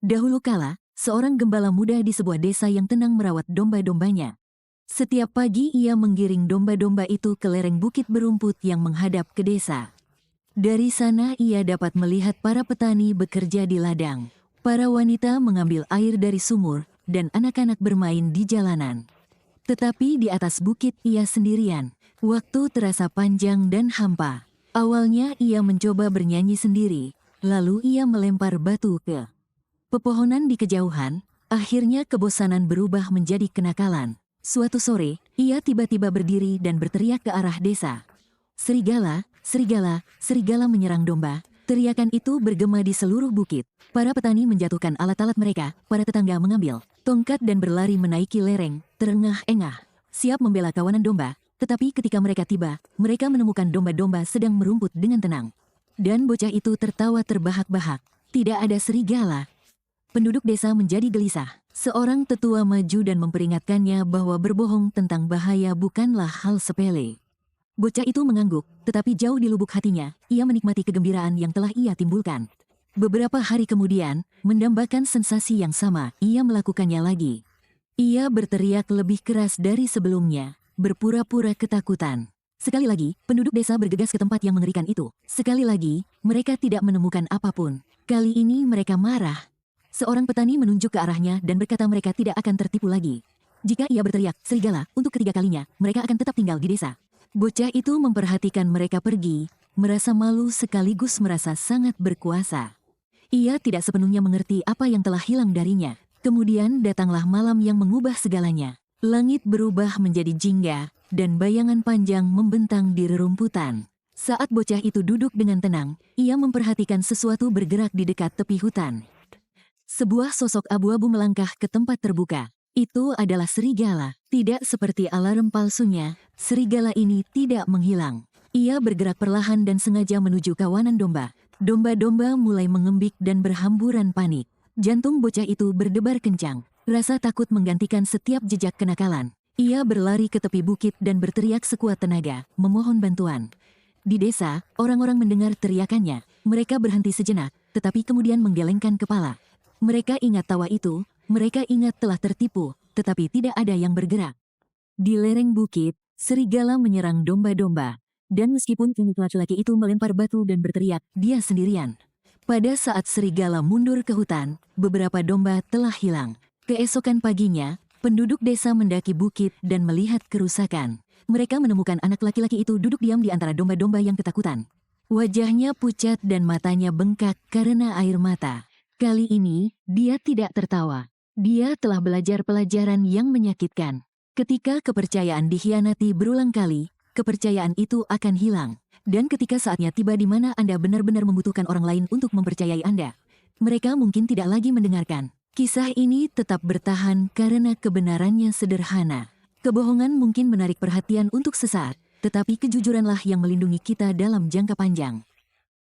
Dahulu kala, seorang gembala muda di sebuah desa yang tenang merawat domba-dombanya. Setiap pagi ia menggiring domba-domba itu ke lereng bukit berumput yang menghadap ke desa. Dari sana ia dapat melihat para petani bekerja di ladang. Para wanita mengambil air dari sumur, dan anak-anak bermain di jalanan. Tetapi di atas bukit ia sendirian. Waktu terasa panjang dan hampa. Awalnya ia mencoba bernyanyi sendiri, lalu ia melempar batu ke pepohonan di kejauhan. Akhirnya kebosanan berubah menjadi kenakalan. Suatu sore, ia tiba-tiba berdiri dan berteriak ke arah desa. "Serigala, serigala, serigala menyerang domba." Teriakan itu bergema di seluruh bukit. Para petani menjatuhkan alat-alat mereka, para tetangga mengambil tongkat dan berlari menaiki lereng, terengah-engah, siap membela kawanan domba. Tetapi ketika mereka tiba, mereka menemukan domba-domba sedang merumput dengan tenang. Dan bocah itu tertawa terbahak-bahak. Tidak ada serigala. Penduduk desa menjadi gelisah. Seorang tetua maju dan memperingatkannya bahwa berbohong tentang bahaya bukanlah hal sepele. Bocah itu mengangguk, tetapi jauh di lubuk hatinya, ia menikmati kegembiraan yang telah ia timbulkan. Beberapa hari kemudian, mendambakan sensasi yang sama, ia melakukannya lagi. Ia berteriak lebih keras dari sebelumnya, berpura-pura ketakutan. Sekali lagi, penduduk desa bergegas ke tempat yang mengerikan itu. Sekali lagi, mereka tidak menemukan apapun. Kali ini mereka marah. Seorang petani menunjuk ke arahnya dan berkata mereka tidak akan tertipu lagi. Jika ia berteriak, "Serigala," untuk ketiga kalinya, mereka akan tetap tinggal di desa. Bocah itu memperhatikan mereka pergi, merasa malu sekaligus merasa sangat berkuasa. Ia tidak sepenuhnya mengerti apa yang telah hilang darinya. Kemudian datanglah malam yang mengubah segalanya. Langit berubah menjadi jingga, dan bayangan panjang membentang di rerumputan. Saat bocah itu duduk dengan tenang, ia memperhatikan sesuatu bergerak di dekat tepi hutan. Sebuah sosok abu-abu melangkah ke tempat terbuka. Itu adalah serigala. Tidak seperti alarm palsunya, serigala ini tidak menghilang. Ia bergerak perlahan dan sengaja menuju kawanan domba. Domba-domba mulai mengembik dan berhamburan panik. Jantung bocah itu berdebar kencang. Rasa takut menggantikan setiap jejak kenakalan. Ia berlari ke tepi bukit dan berteriak sekuat tenaga, memohon bantuan. Di desa, orang-orang mendengar teriakannya. Mereka berhenti sejenak, tetapi kemudian menggelengkan kepala. Mereka ingat tawa itu, mereka ingat telah tertipu, tetapi tidak ada yang bergerak. Di lereng bukit, serigala menyerang domba-domba. Dan meskipun kini laki-laki itu melempar batu dan berteriak, dia sendirian. Pada saat serigala mundur ke hutan, beberapa domba telah hilang. Keesokan paginya, penduduk desa mendaki bukit dan melihat kerusakan. Mereka menemukan anak laki-laki itu duduk diam di antara domba-domba yang ketakutan. Wajahnya pucat dan matanya bengkak karena air mata. Kali ini, dia tidak tertawa. Dia telah belajar pelajaran yang menyakitkan. Ketika kepercayaan dikhianati berulang kali, kepercayaan itu akan hilang. Dan ketika saatnya tiba di mana Anda benar-benar membutuhkan orang lain untuk mempercayai Anda, mereka mungkin tidak lagi mendengarkan. Kisah ini tetap bertahan karena kebenarannya sederhana. Kebohongan mungkin menarik perhatian untuk sesaat, tetapi kejujuranlah yang melindungi kita dalam jangka panjang.